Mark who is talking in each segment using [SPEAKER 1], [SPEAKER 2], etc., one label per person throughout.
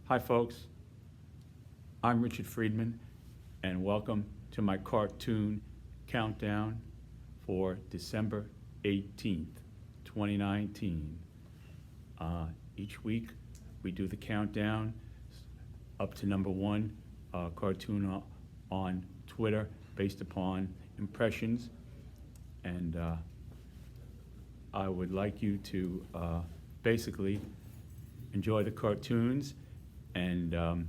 [SPEAKER 1] Hi folks, I'm Richard Friedman and welcome to my cartoon countdown for December 18th, 2019. Each week we do the countdown up to number one cartoon on Twitter based upon impressions, and I would like you to basically enjoy the cartoons, and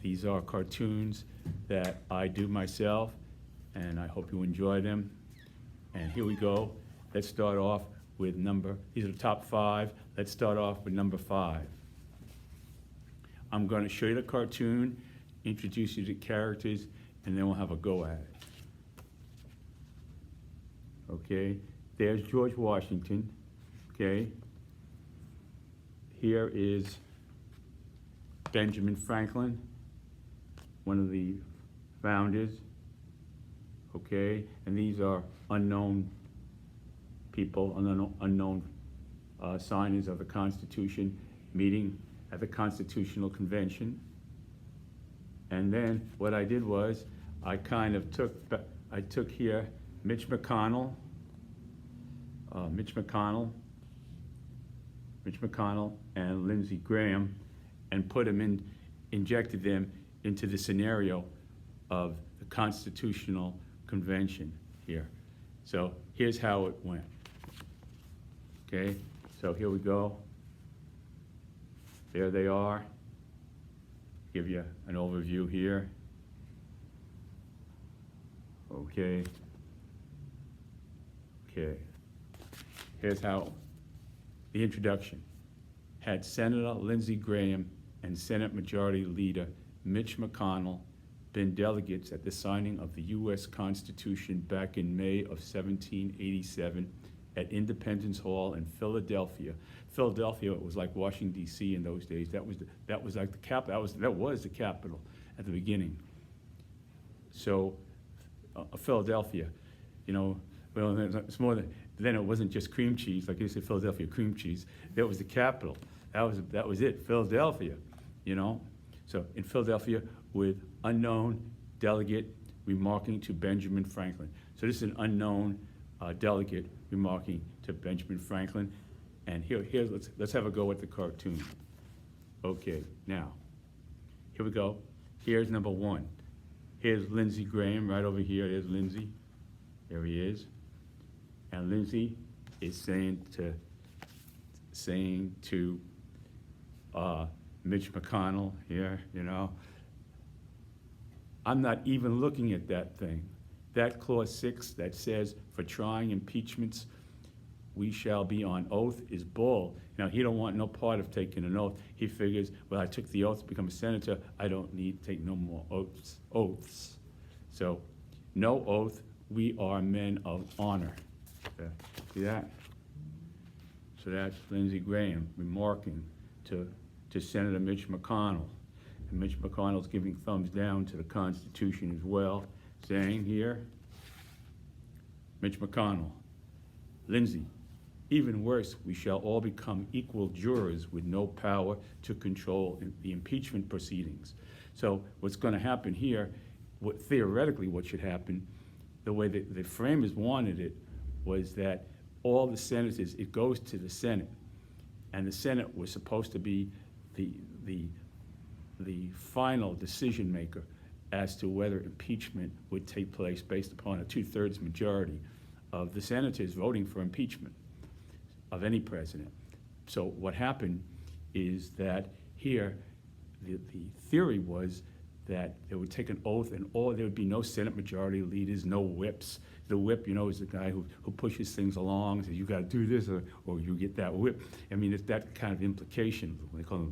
[SPEAKER 1] these are cartoons that I do myself, and I hope you enjoy them. And here we go. Let's start off with these are the top 5. Let's start off with number 5. I'm going to show you the cartoon, introduce you to characters, and then we'll have a go at it. Okay, there's George Washington. Okay, here is Benjamin Franklin, one of the founders. Okay, and these are unknown people, unknown signers of the Constitution, meeting at the Constitutional Convention. And then what I did was I kind of took here Mitch McConnell and Lindsey Graham, and injected them into the scenario of the Constitutional Convention here. So here's how it went. Okay, so here we go. There they are. Give you an overview here. Okay. Here's how the introduction had Senator Lindsey Graham and Senate Majority Leader Mitch McConnell been delegates at the signing of the U.S. Constitution back in May of 1787 at Independence Hall in Philadelphia. Philadelphia was like Washington, D.C. in those days. That was like the capital. That was the capital at the beginning. So Philadelphia, well, it's more than, then it wasn't just cream cheese, like you said, Philadelphia cream cheese. That was the capital. That was it, Philadelphia, So in Philadelphia, with unknown delegate remarking to Benjamin Franklin. So this is an unknown delegate remarking to Benjamin Franklin. And let's have a go at the cartoon. Okay, now, here we go. Here's number 1. Here's Lindsey Graham right over here. There's Lindsey. There he is. And Lindsey is saying to Mitch McConnell here, I'm not even looking at that thing. That clause 6 that says for trying impeachments we shall be on oath is bull. Now, he don't want no part of taking an oath. He figures, well, I took the oath to become a senator. I don't need to take no more oaths. So, no oath. We are men of honor. See that? So that's Lindsey Graham remarking to Senator Mitch McConnell. And Mitch McConnell's giving thumbs down to the Constitution as well, saying here, Mitch McConnell, Lindsey, even worse, we shall all become equal jurors with no power to control the impeachment proceedings. So what's going to happen here, theoretically what should happen, the way that the framers wanted it, was that all the senators, it goes to the Senate, and the Senate was supposed to be the final decision maker as to whether impeachment would take place based upon a 2/3 majority of the senators voting for impeachment of any president. So what happened is that here, the theory was that they would take an oath, and there would be no Senate Majority Leaders, no whips. The whip, is the guy who pushes things along, says you got to do this or you get that whip. I mean, it's that kind of implication. They call them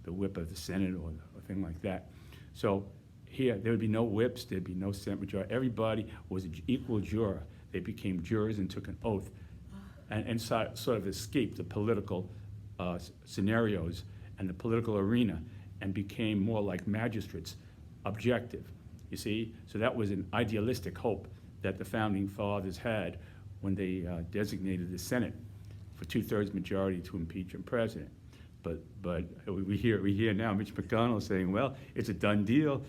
[SPEAKER 1] the whip of the Senate or a thing like that. So here, there would be no whips, there'd be no Senate Majority. Everybody was an equal juror. They became jurors and took an oath and sort of escaped the political scenarios and the political arena, and became more like magistrates, objective, you see? So that was an idealistic hope that the founding fathers had when they designated the Senate for 2/3 majority to impeach a president. But we hear now Mitch McConnell saying, well, it's a done deal.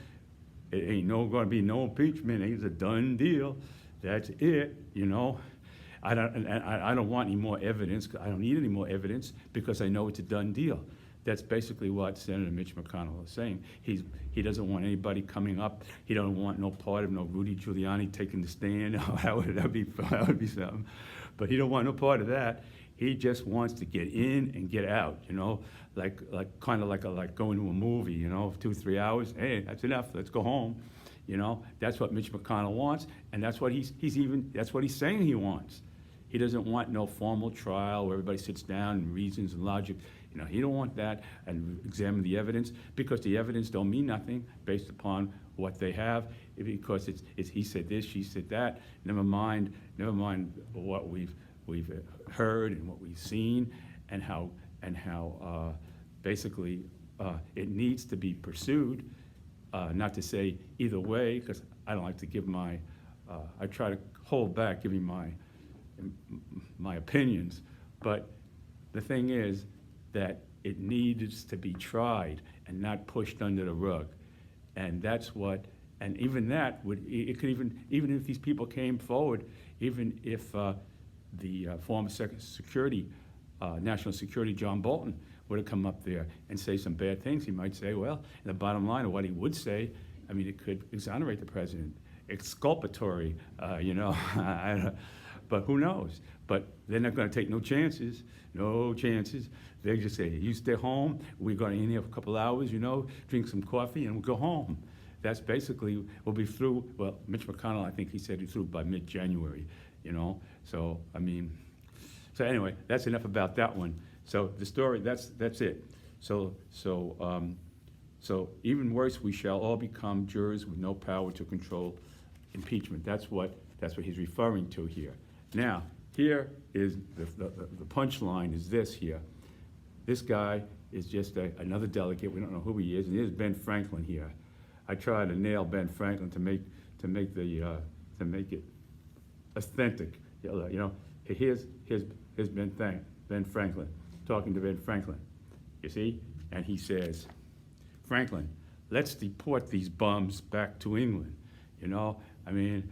[SPEAKER 1] It ain't going to be no impeachment. It's a done deal. That's it, you know. I don't want any more evidence. I don't need any more evidence because I know it's a done deal. That's basically what Senator Mitch McConnell is saying. He doesn't want anybody coming up. He don't want no part of no Rudy Giuliani taking the stand. that would be something. But he don't want no part of that. He just wants to get in and get out, you know, like kind of like going to a movie, you know, 2-3 hours. Hey, that's enough. Let's go home. You know, that's what Mitch McConnell wants, and that's what that's what he's saying he wants. He doesn't want no formal trial where everybody sits down and reasons and logic. You know, he don't want that and examine the evidence because the evidence don't mean nothing based upon what they have because it's he said this, she said that. Never mind what we've heard and what we've seen and how basically it needs to be pursued. Not to say either way because I don't like to give my I try to hold back giving my opinions, but the thing is that it needs to be tried and not pushed under the rug, and that's what. And even that would it could even if these people came forward, even if the former Secretary, National Security John Bolton would have come up there and say some bad things, he might say, well, the bottom line of what he would say, I mean, it could exonerate the president, exculpatory, you know. But who knows? But they're not going to take no chances. They just say, you stay home, we're going to in here for a couple hours, you know, drink some coffee, and we'll go home. That's basically, we'll be through, well, Mitch McConnell, I think he said he's through by mid-January, you know. So, I mean, so anyway, that's enough about that one. So the story, that's it. So even worse, we shall all become jurors with no power to control impeachment. That's what he's referring to here. Now, here is the punchline is this here. This guy is just another delegate. We don't know who he is, and here's Ben Franklin here. I tried to nail Ben Franklin to make it authentic. You know, here's Ben Franklin talking to Ben Franklin. You see, and he says, Franklin, let's deport these bums back to England. You know, I mean,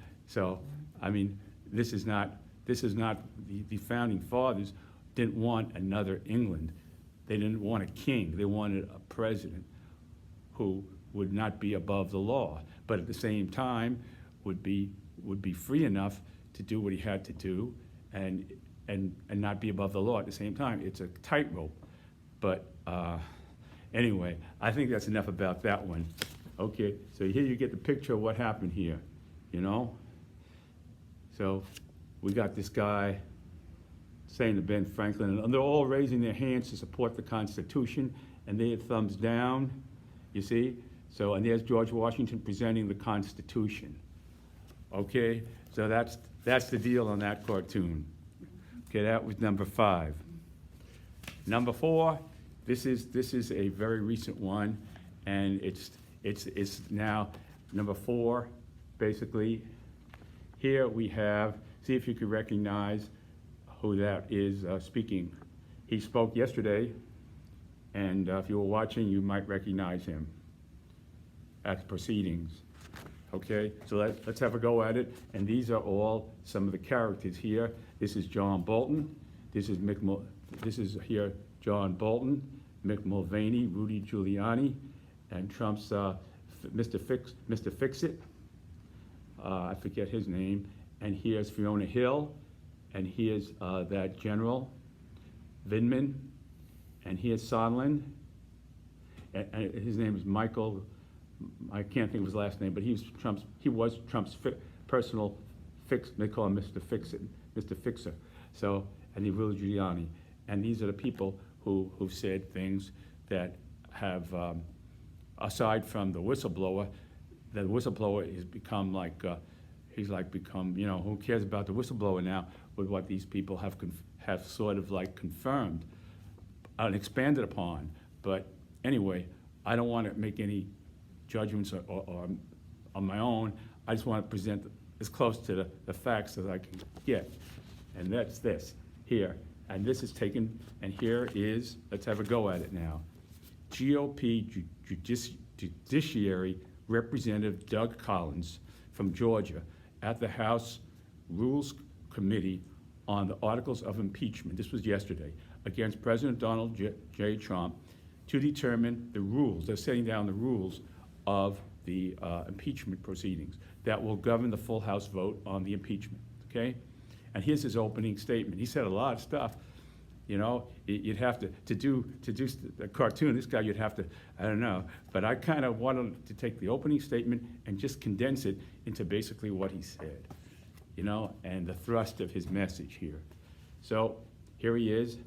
[SPEAKER 1] this is not the founding fathers didn't want another England. They didn't want a king. They wanted a president who would not be above the law, but at the same time would be free enough to do what he had to do and not be above the law at the same time. It's a tightrope. But anyway, I think that's enough about that one. Okay, so here you get the picture of what happened here, you know? So we got this guy saying to Ben Franklin, and they're all raising their hands to support the Constitution, and they had thumbs down, you see? So, and there's George Washington presenting the Constitution. Okay, so that's the deal on that cartoon. Okay, that was number 5. Number 4, this is a very recent one, and it's now number 4, basically. Here we have, see if you can recognize who that is speaking. He spoke yesterday, and if you were watching, you might recognize him at the proceedings. Okay, so let's have a go at it. And these are all some of the characters here. This is John Bolton. This is here John Bolton, Mick Mulvaney, Rudy Giuliani, and Trump's Mr. Fix-It. I forget his name. And here's Fiona Hill, and here's that General Friedman, and here's Sondland, and his name is Michael. I can't think of his last name, but he was Trump's personal fix. They call him Mr. Fix-It, Mr. Fixer. So, and he Rudy Giuliani, and these are the people who said things that have, aside from the whistleblower has become like you know, who cares about the whistleblower now with what these people have sort of like confirmed and expanded upon. But anyway, I don't want to make any judgments or on my own. I just want to present as close to the facts as I can get. And that's this here. And this is taken, and here is, let's have a go at it now. GOP Judiciary Representative Doug Collins from Georgia at the House Rules Committee on the Articles of Impeachment, this was yesterday, against President Donald J. Trump to determine the rules, they're setting down the rules of the impeachment proceedings that will govern the full House vote on the impeachment, okay? And here's his opening statement. He said a lot of stuff. You know, you'd have to do a cartoon, this guy, you'd have to, I don't know, but I kind of wanted to take the opening statement and just condense it into basically what he said, you know, and the thrust of his message here. So here he is,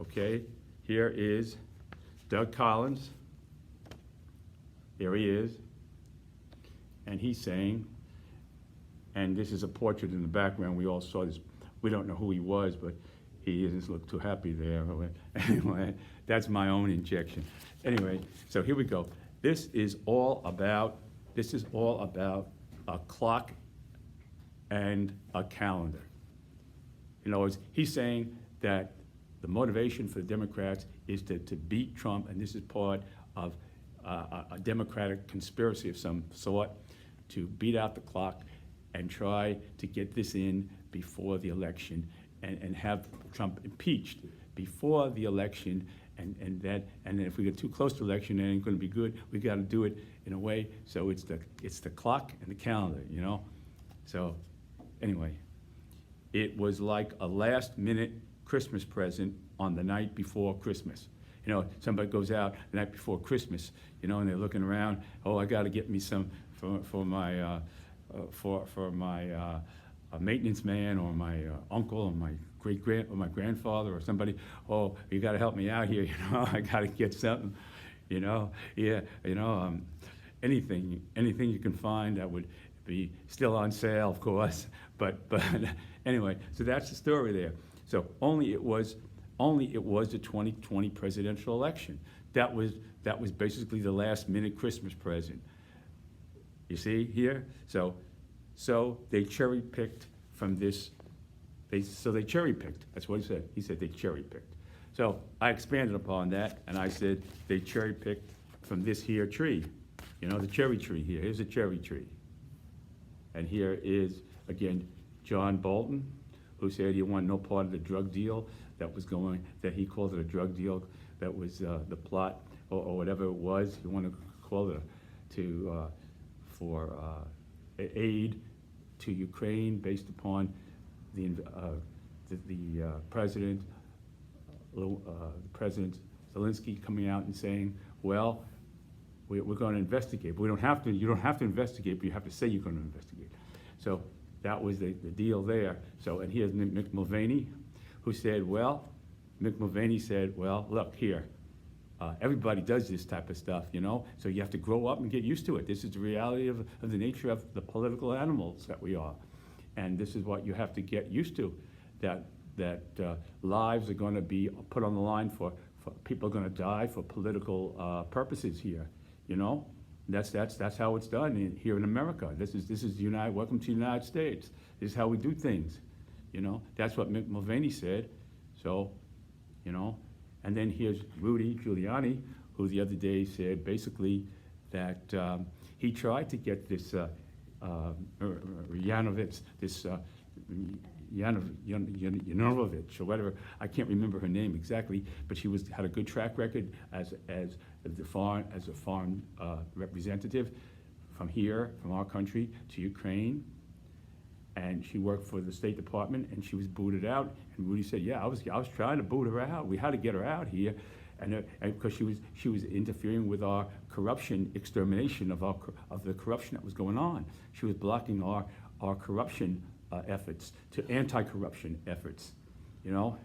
[SPEAKER 1] okay? Here is Doug Collins. Here he is. And he's saying, and this is a portrait in the background, we all saw this, we don't know who he was, but he doesn't look too happy there. Anyway, that's my own injection. Anyway, so here we go. This is all about a clock and a calendar. In other words, he's saying that the motivation for the Democrats is to beat Trump, and this is part of a Democratic conspiracy of some sort to beat out the clock and try to get this in before the election and have Trump impeached before the election, and then if we get too close to the election, it ain't going to be good. We got to do it in a way so it's the clock and the calendar, you know. So anyway, it was like a last-minute Christmas present on the night before Christmas. You know, somebody goes out the night before Christmas, you know, and they're looking around. Oh, I got to get me some for my maintenance man or my uncle or my my grandfather or somebody. Oh, you got to help me out here. You know, I got to get something. You know, yeah. You know, anything you can find that would be still on sale, of course. But anyway, so that's the story there. So only it was the 2020 presidential election. That was basically the last minute Christmas present. You see here? So they cherry picked from this. They cherry picked. That's what he said. He said they cherry picked. So I expanded upon that and I said they cherry picked from this here tree. You know, the cherry tree here. Here's a cherry tree. And here is, again, John Bolton, who said he wanted no part of the drug deal that he called it a drug deal, that was the plot or whatever it was. He wanted to call it for aid to Ukraine based upon the President Zelensky coming out and saying, well, we're going to investigate. But you don't have to investigate, but you have to say you're going to investigate. So that was the deal there. So, and here's Mick Mulvaney, who said, well, look here, everybody does this type of stuff, you know, so you have to grow up and get used to it. This is the reality of the nature of the political animals that we are. And this is what you have to get used to, that lives are going to be put on the line for people are going to die for political purposes here, you know. That's how it's done here in America. This is welcome to the United States. This is how we do things, you know. That's what Mick Mulvaney said. So, you know, and then here's Rudy Giuliani, who the other day said basically that he tried to get this Yanovitz, Yanovitch or whatever. I can't remember her name exactly, but she had a good track record as a foreign representative from our country to Ukraine, and she worked for the State Department, and she was booted out. And Rudy said, "Yeah, I was trying to boot her out. We had to get her out here, and because she was interfering with our corruption, extermination of the corruption that was going on. She was blocking our corruption efforts, to anti-corruption efforts, you know."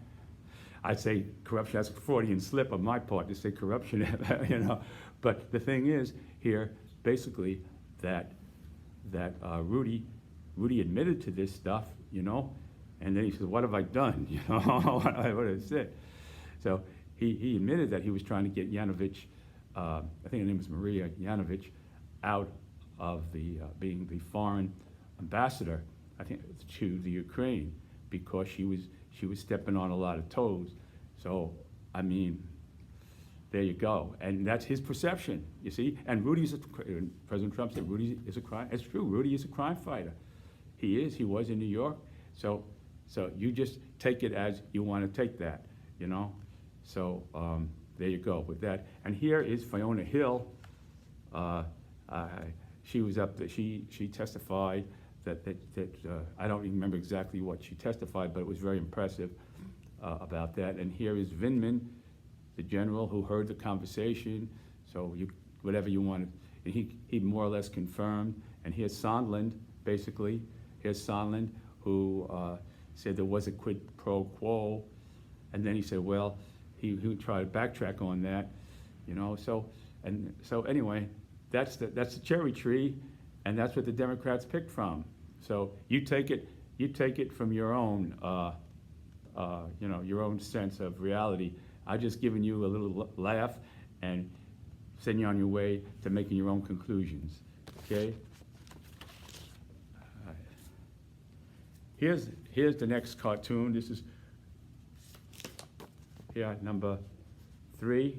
[SPEAKER 1] I'd say corruption, that's a Freudian slip on my part to say corruption, you know. But the thing is here, basically, that Rudy admitted to this stuff, you know, and then he said, "What have I done?" You know, what have I said? So he admitted that he was trying to get Yanovitch, I think her name was Maria Yanovitch, out of being the foreign ambassador, I think, to the Ukraine, because she she was stepping on a lot of toes. So, I mean, there you go. And that's his perception, you see? And President Trump said Rudy is a crime. It's true, Rudy is a crime fighter. He was in New York. So you just take it as you want to take that, you know? So there you go with that. And here is Fiona Hill. She was up there, she testified that I don't even remember exactly what she testified, but it was very impressive about that. And here is Vindman, the general who heard the conversation. So whatever you want, and he more or less confirmed. And here's Sondland, basically. Here's Sondland, who said there was a quid pro quo, and then he said, well, he would try to backtrack on that, you know. So anyway, that's the cherry tree, and that's what the Democrats picked from. So you take it from your own, you know, your own sense of reality. I've just given you a little laugh and send you on your way to making your own conclusions. Okay. Here's the next cartoon. This is here number 3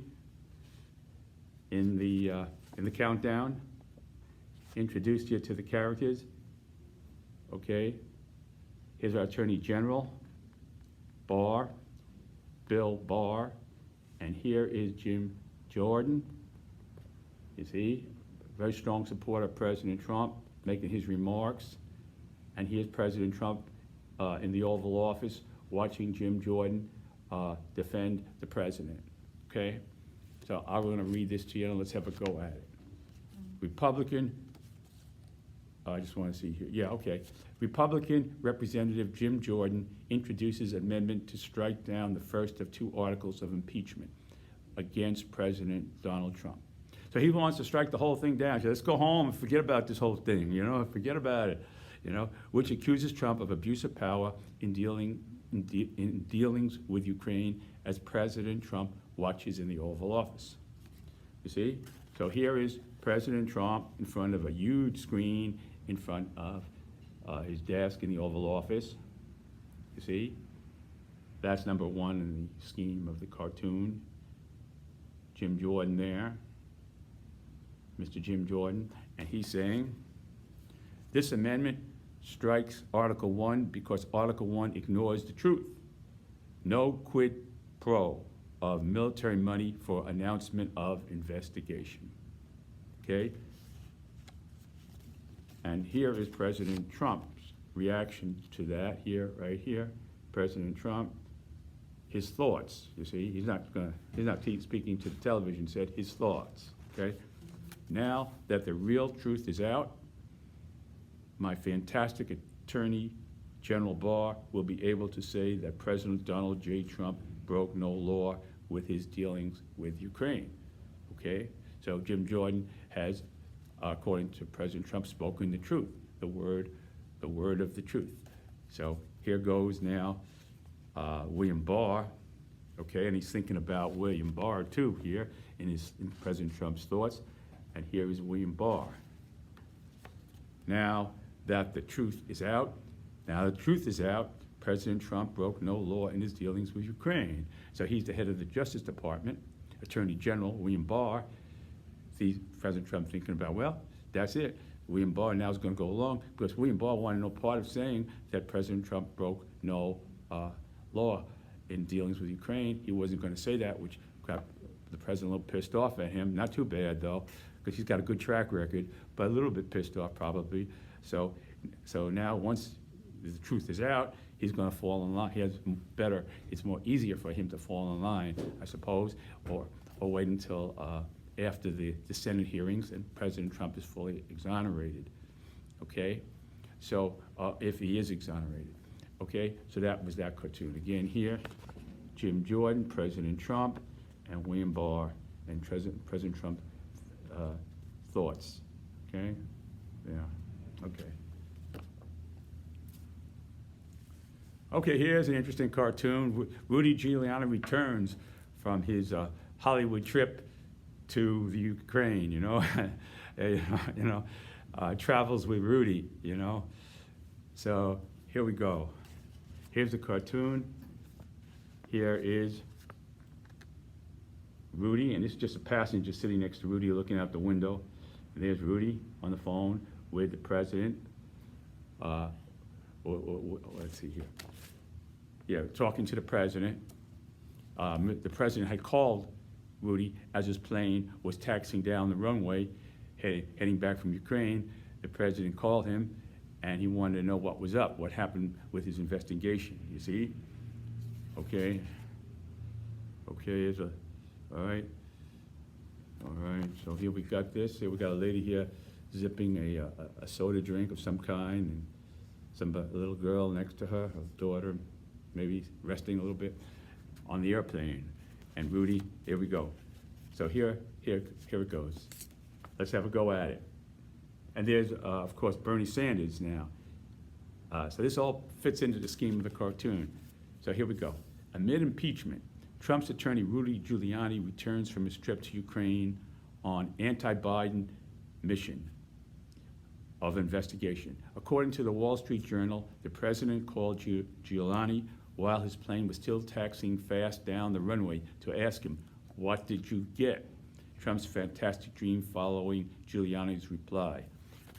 [SPEAKER 1] in the countdown. Introduced you to the characters. Okay. Here's our Attorney General, Barr, Bill Barr, and here is Jim Jordan. You see, very strong supporter of President Trump, making his remarks. And here's President Trump in the Oval Office watching Jim Jordan defend the president. Okay? So I'm going to read this to you and let's have a go at it. Republican, I just want to see here. Yeah, okay. Republican Representative Jim Jordan introduces amendment to strike down the first of 2 articles of impeachment against President Donald Trump. So he wants to strike the whole thing down. So let's go home and forget about this whole thing, you know, forget about it, you know, which accuses Trump of abuse of power in dealings with Ukraine as President Trump watches in the Oval Office. You see? So here is President Trump in front of a huge screen in front of his desk in the Oval Office. You see? That's number 1 in the scheme of the cartoon. Jim Jordan there, Mr. Jim Jordan, and he's saying, this amendment strikes Article 1 because Article 1 ignores the truth. No quid pro of military money for announcement of investigation. Okay? And here is President Trump's reaction to that here, right here. President Trump, his thoughts, you see, he's not speaking to the television, said his thoughts, okay? Now that the real truth is out, my fantastic Attorney General Barr will be able to say that President Donald J. Trump broke no law with his dealings with Ukraine, okay? So Jim Jordan has, according to President Trump, spoken the truth, the word of the truth. So here goes now William Barr, okay, and he's thinking about William Barr too here in President Trump's thoughts, and here is William Barr. Now that the truth is out, President Trump broke no law in his dealings with Ukraine. So he's the head of the Justice Department, Attorney General William Barr. See President Trump thinking about, well, that's it. William Barr now is going to go along because William Barr wanted no part of saying that President Trump broke no law in dealings with Ukraine. He wasn't going to say that, which got the president a little pissed off at him. Not too bad, though, because he's got a good track record, but a little bit pissed off probably. So now once the truth is out, he's going to fall in line. It's more easier for him to fall in line, I suppose, or wait until after the Senate hearings and President Trump is fully exonerated, okay? So if he is exonerated, okay? So that was that cartoon. Again here, Jim Jordan, President Trump, and William Barr, and President Trump thoughts, okay? Yeah, okay. Okay, here's an interesting cartoon. Rudy Giuliani returns from his Hollywood trip to the Ukraine, you know, travels with Rudy, you know. So here we go. Here's the cartoon. here is Rudy, and this is just a passenger sitting next to Rudy looking out the window. And there's Rudy on the phone with the president. Let's see here. Yeah, talking to the president. The president had called Rudy as his plane was taxiing down the runway, heading back from Ukraine. The president called him, and he wanted to know what was up, what happened with his investigation. You see? Okay. Okay, all right. All right, so here we got this. Here we got a lady here zipping a soda drink of some kind, and a little girl next to her daughter, maybe resting a little bit on the airplane. And Rudy, here we go. So here it goes. Let's have a go at it. And there's, of course, Bernie Sanders now. So this all fits into the scheme of the cartoon. So here we go. Amid impeachment, Trump's attorney Rudy Giuliani returns from his trip to Ukraine on anti-Biden mission of investigation. According to the Wall Street Journal, the president called Giuliani while his plane was still taxiing fast down the runway to ask him, "What did you get?" Trump's fantastic dream following Giuliani's reply.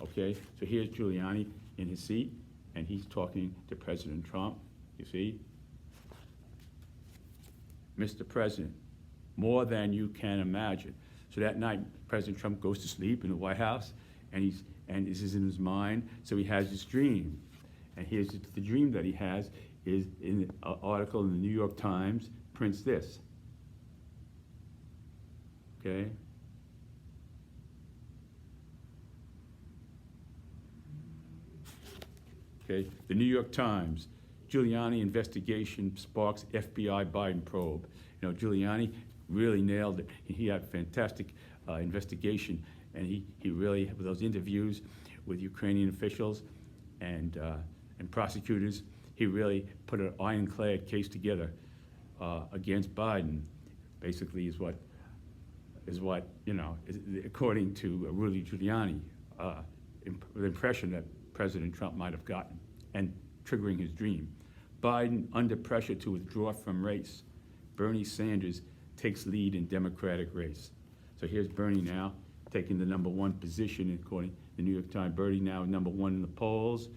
[SPEAKER 1] Okay, so here's Giuliani in his seat, and he's talking to President Trump, you see? Mr. President, more than you can imagine. So that night, President Trump goes to sleep in the White House, and this is in his mind, so he has this dream. And here's the dream that he has is in an article in the New York Times, prints this. Okay? Okay, the New York Times, Giuliani investigation sparks FBI Biden probe. You know, Giuliani really nailed it. He had a fantastic investigation, and he really, with those interviews with Ukrainian officials and prosecutors, he really put an ironclad case together against Biden. Basically, is what you know, according to Rudy Giuliani, the impression that President Trump might have gotten, and triggering his dream. Biden under pressure to withdraw from race. Bernie Sanders takes lead in Democratic race. So here's Bernie now taking the #1 position according to the New York Times. Bernie now #1 in the polls,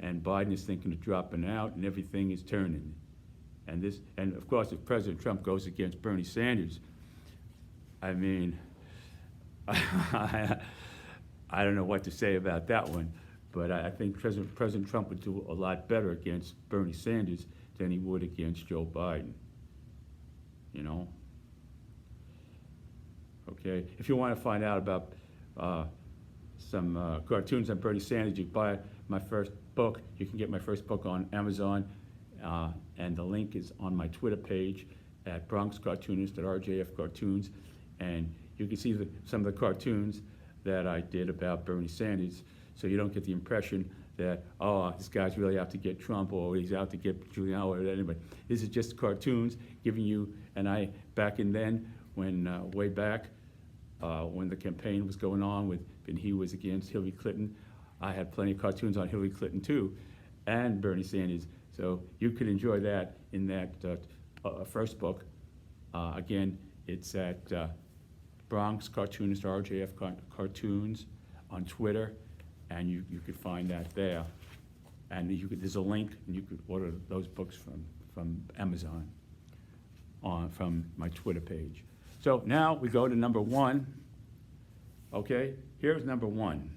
[SPEAKER 1] and Biden is thinking of dropping out, and everything is turning. And of course, if President Trump goes against Bernie Sanders, I mean, I don't know what to say about that one. But I think President Trump would do a lot better against Bernie Sanders than he would against Joe Biden. You know? Okay, if you want to find out about some cartoons on Bernie Sanders, you can buy my first book. You can get my first book on Amazon, and the link is on my Twitter page at Bronx Cartoonist at RJF Cartoons, and you can see some of the cartoons that I did about Bernie Sanders. So you don't get the impression that, oh, this guy's really out to get Trump, or he's out to get Giuliani, or anybody. This is just cartoons giving you, and I, back in then, when, way back, when the campaign was going on and he was against Hillary Clinton, I had plenty of cartoons on Hillary Clinton too, and Bernie Sanders. So you could enjoy that in that first book. Again, it's at Bronx Cartoonist, RJF Cartoons on Twitter. And you could find that there. And there's a link, and you could order those books from Amazon from my Twitter page. So now we go to #1. Okay, here's #1.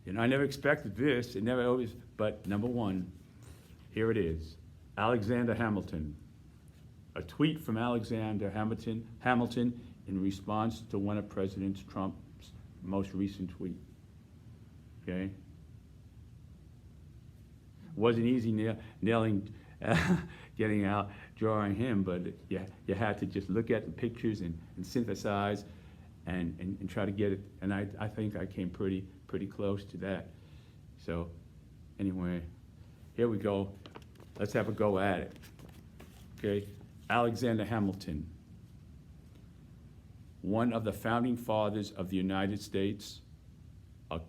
[SPEAKER 1] And I never expected this, it never always, but #1, here it is. Alexander Hamilton. A tweet from Alexander Hamilton in response to one of President Trump's most recent tweets. Okay. Wasn't easy nailing, getting out, drawing him, but you had to just look at the pictures and synthesize and try to get it. And I think I came pretty close to that. So anyway, here we go. Let's have a go at it. Okay, Alexander Hamilton, one of the founding fathers of the United States, a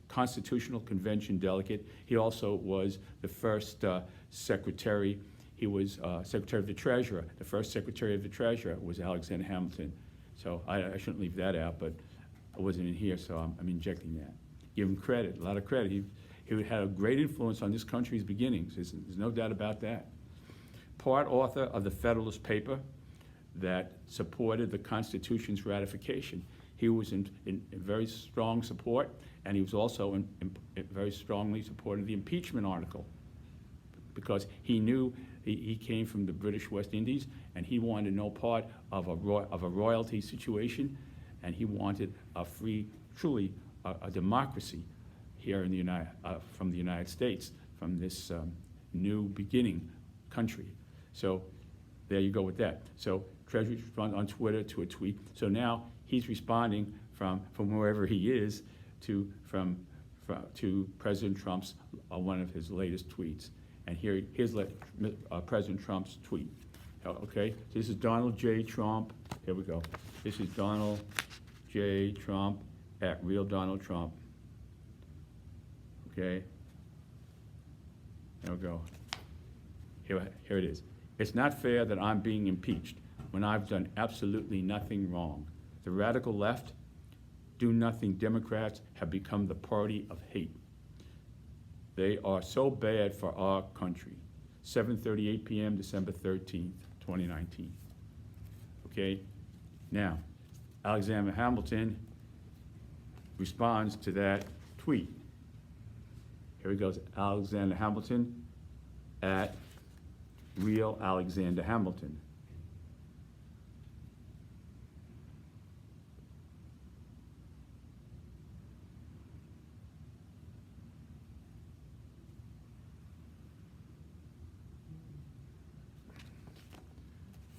[SPEAKER 1] Constitutional Convention delegate. He also was the first secretary He was Secretary of the Treasurer. The first Secretary of the Treasurer was Alexander Hamilton. So I shouldn't leave that out, but I wasn't in here, so I'm injecting that. Give him credit, a lot of credit. He had a great influence on this country's beginnings. There's no doubt about that. Part author of the Federalist paper that supported the Constitution's ratification. He was in very strong support, and he was also in very strongly supporting the impeachment article, because he knew he came from the British West Indies, and he wanted no part of a royalty situation, and he wanted a free, truly a democracy here in the from the United States, from this new beginning country. So there you go with that. So Treasury responded on Twitter to a tweet. So now he's responding from wherever he is to President Trump's one of his latest tweets. And here's President Trump's tweet. Okay, so this is Donald J. Trump. Here we go. This is Donald J. Trump at Real Donald Trump. Okay. There we go. Here it is. It's not fair that I'm being impeached when I've done absolutely nothing wrong. The radical left, do-nothing Democrats have become the party of hate. They are so bad for our country. 7:38 p.m., December 13th, 2019. Okay? Now, Alexander Hamilton responds to that tweet. Here he goes, Alexander Hamilton at Real Alexander Hamilton.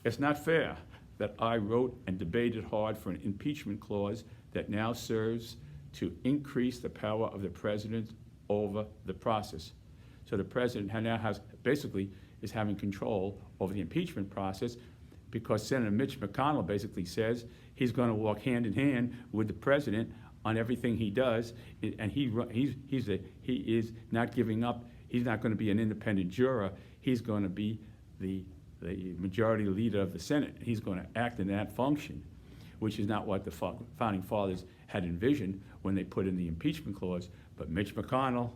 [SPEAKER 1] It's not fair that I wrote and debated hard for an impeachment clause that now serves to increase the power of the president over the process. So the president now basically is having control over the impeachment process, because Senator Mitch McConnell basically says he's going to walk hand in hand with the president on everything he does, and he is not giving up. He's not going to be an independent juror. He's going to be the majority leader of the Senate. He's going to act in that function, which is not what the founding fathers had envisioned when they put in the impeachment clause. But Mitch McConnell,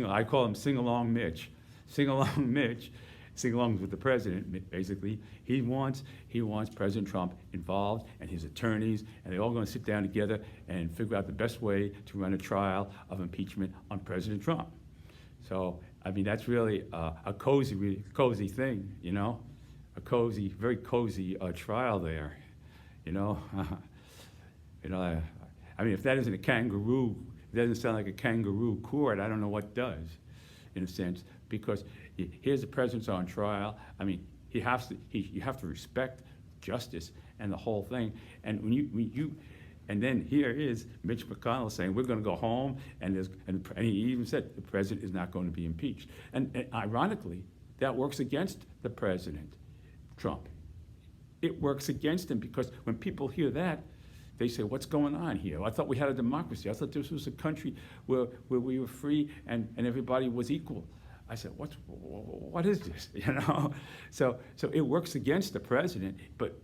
[SPEAKER 1] I call him Sing-Along Mitch. Sing-Along Mitch, sing-along with the president, basically. He wants President Trump involved and his attorneys, and they're all going to sit down together and figure out the best way to run a trial of impeachment on President Trump. So, I mean, that's really a cozy thing, a cozy, very cozy trial there, I mean, if that isn't a kangaroo, it doesn't sound like a kangaroo court, I don't know what does, in a sense, because here's the president's on trial. I mean, you have to respect justice and the whole thing. And and then here is Mitch McConnell saying we're going to go home, and he even said the president is not going to be impeached. And ironically, that works against the president, Trump. It works against him, because when people hear that, they say, what's going on here? I thought we had a democracy. I thought this was a country where we were free and everybody was equal. I said, what is this? So it works against the president, but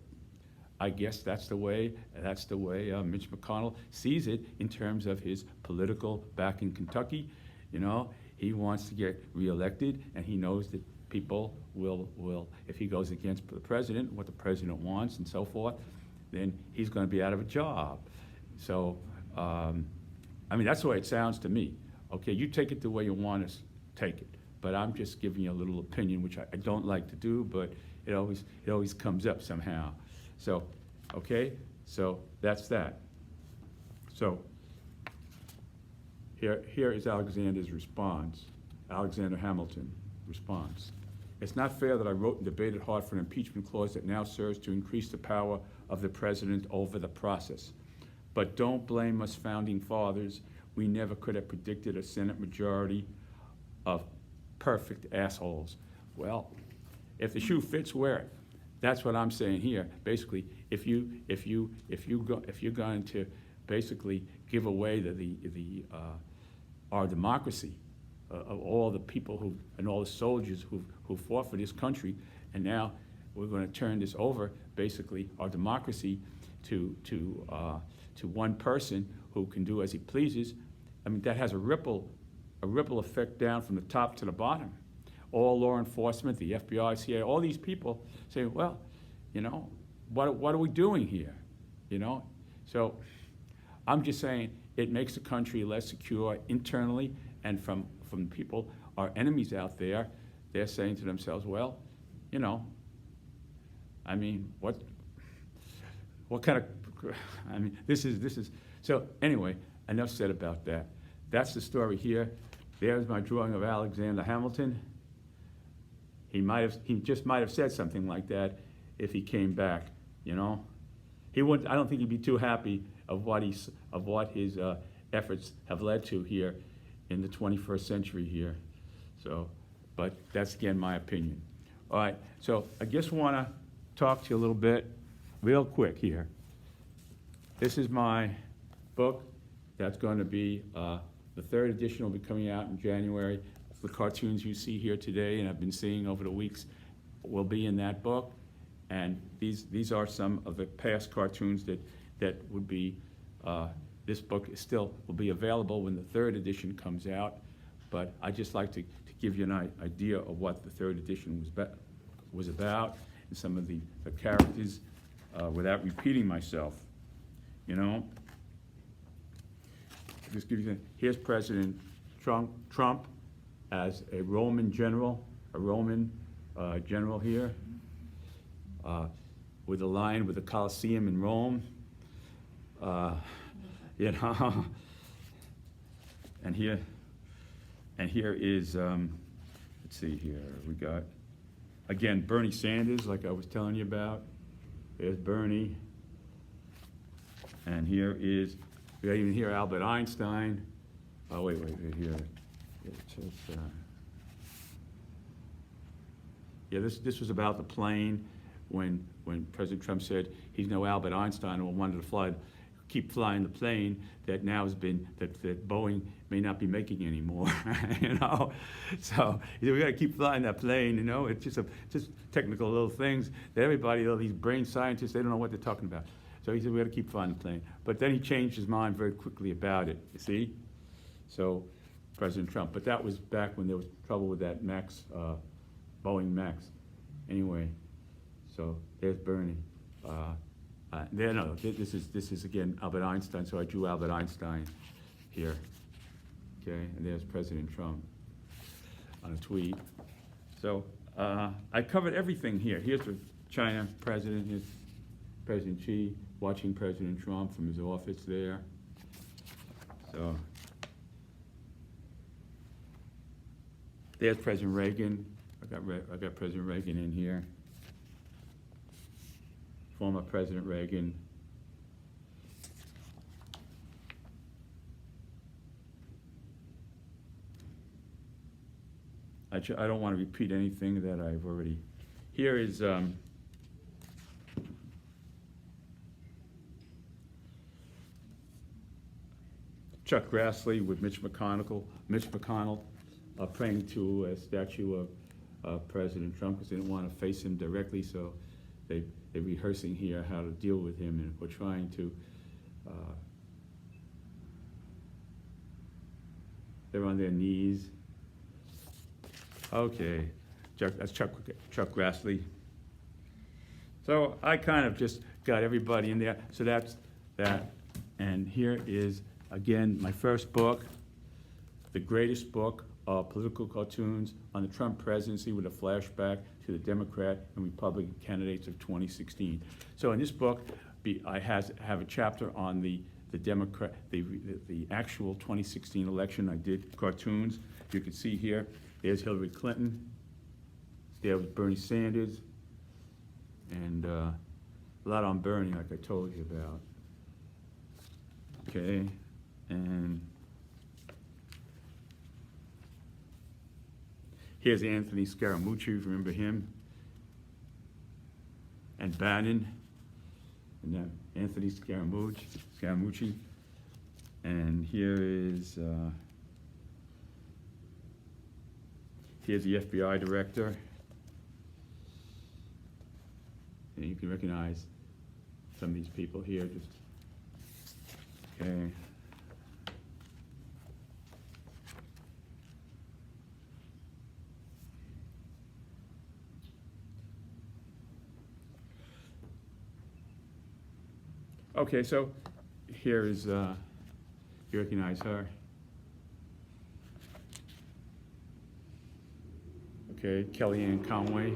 [SPEAKER 1] I guess that's the way Mitch McConnell sees it in terms of his political back in Kentucky. He wants to get reelected, and he knows that people will, if he goes against the president, what the president wants and so forth, then he's going to be out of a job. So, I mean, that's the way it sounds to me. Okay, you take it the way you want to take it, but I'm just giving you a little opinion, which I don't like to do, but it always comes up somehow. So, okay, so that's that. So, here is Alexander's response. Alexander Hamilton response. It's not fair that I wrote and debated hard for an impeachment clause that now serves to increase the power of the president over the process. But don't blame us founding fathers. We never could have predicted a Senate majority of perfect assholes. Well, if the shoe fits, wear it. That's what I'm saying here. Basically, if you're going to basically give away our democracy, of all the people and all the soldiers who fought for this country, and now we're going to turn this over, basically, our democracy, to one person who can do as he pleases. I mean, that has a ripple effect down from the top to the bottom. All law enforcement, the FBI, CIA, all these people say, well, you know, what are we doing here? You know? So I'm just saying it makes the country less secure internally, and from people, our enemies out there, they're saying to themselves, well, you know, I mean, what kind of, I mean, this is, so anyway, enough said about that. That's the story here. There's my drawing of Alexander Hamilton. He just might have said something like that if he came back, you know. He wouldn't, I don't think he'd be too happy of what his efforts have led to here in the 21st century here. So, but that's again my opinion. All right, so I just want to talk to you a little bit, real quick here. This is my book. That's going to be, the third edition will be coming out in January. The cartoons you see here today and I've been seeing over the weeks will be in that book. And these are some of the past cartoons that would be, this book will be available when the third edition comes out. But I'd just like to give you an idea of what the third edition was about and some of the characters without repeating myself, you know. Just give you, here's President Trump as a Roman general, general here, with a line with the Colosseum in Rome, you know. And here is, let's see here, we got, again, Bernie Sanders, like I was telling you about. There's Bernie. And here is, we got even here Albert Einstein. Oh, wait, here. Yeah, this was about the plane when President Trump said he's no Albert Einstein and wanted to keep flying the plane that now has been, that Boeing may not be making anymore, you know? So he said, we gotta keep flying that plane, you know? It's just technical little things that everybody, all these brain scientists, they don't know what they're talking about. So he said, we gotta keep flying the plane. But then he changed his mind very quickly about it, you see? So, President Trump, but that was back when there was trouble with that Max, Boeing Max. Anyway, so there's Bernie. This is again Albert Einstein, so I drew Albert Einstein here. Okay, and there's President Trump on a tweet. So I covered everything here. Here's the China president, here's President Xi watching President Trump from his office there. So there's President Reagan. I got President Reagan in here. Former President Reagan. I don't want to repeat anything that I've already. Here is Chuck Grassley with Mitch McConnell praying to a statue of President Trump because they didn't want to face him directly, so they're rehearsing here how to deal with him, and we're trying to, they're on their knees. Okay, that's Chuck Grassley. So I kind of just got everybody in there, so that's that. And here is, again, my first book, the greatest book of political cartoons on the Trump presidency with a flashback to the Democrat and Republican candidates of 2016. So in this book, I have a chapter on the Democrat, the actual 2016 election. I did cartoons. You can see here, there's Hillary Clinton, there was Bernie Sanders, and a lot on Bernie, like I told you about. Okay, and here's Anthony Scaramucci, remember him? And Bannon, and then Anthony Scaramucci. And here is Here's the FBI director. And you can recognize some of these people here. Just okay. Okay, so here is, you recognize her. Okay, Kellyanne Conway.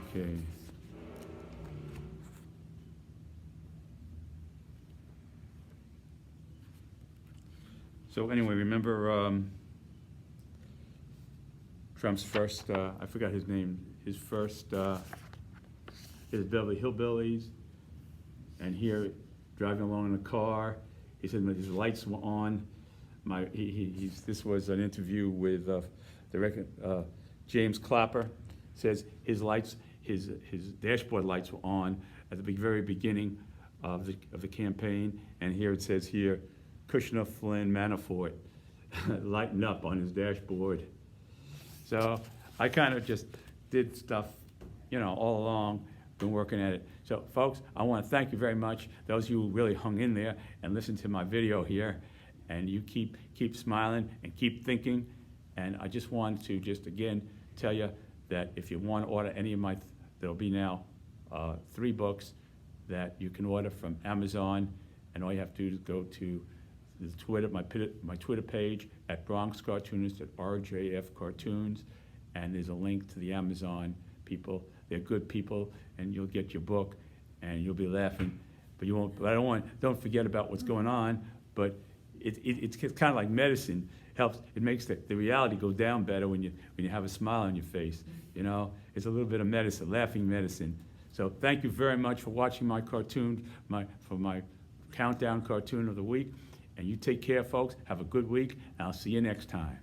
[SPEAKER 1] Okay. So anyway, remember Trump's first, I forgot his name, his first, his Beverly Hillbillies, and here, driving along in a car, he said his lights were on. This was an interview with James Clapper. Says his lights, his dashboard lights were on at the very beginning of the campaign, and here it says here, Kushner, Flynn, Manafort, lighting up on his dashboard. So I kind of just did stuff, you know, all along, been working at it. So folks, I want to thank you very much, those of you who really hung in there and listened to my video here, and you keep smiling and keep thinking. And I just wanted to just again tell you that if you want to order any of my, there'll be now 3 books that you can order from Amazon, and all you have to do is go to the Twitter, my Twitter page at Bronx Cartoonist at RJF Cartoons, and there's a link to the Amazon people. They're good people, and you'll get your book, and you'll be laughing. But you won't. But don't forget about what's going on. But it's kind of like medicine. Helps. It makes the reality go down better when you have a smile on your face. You know, it's a little bit of medicine, laughing medicine. So thank you very much for watching my cartoon, for my countdown cartoon of the week. And you take care, folks. Have a good week, and I'll see you next time.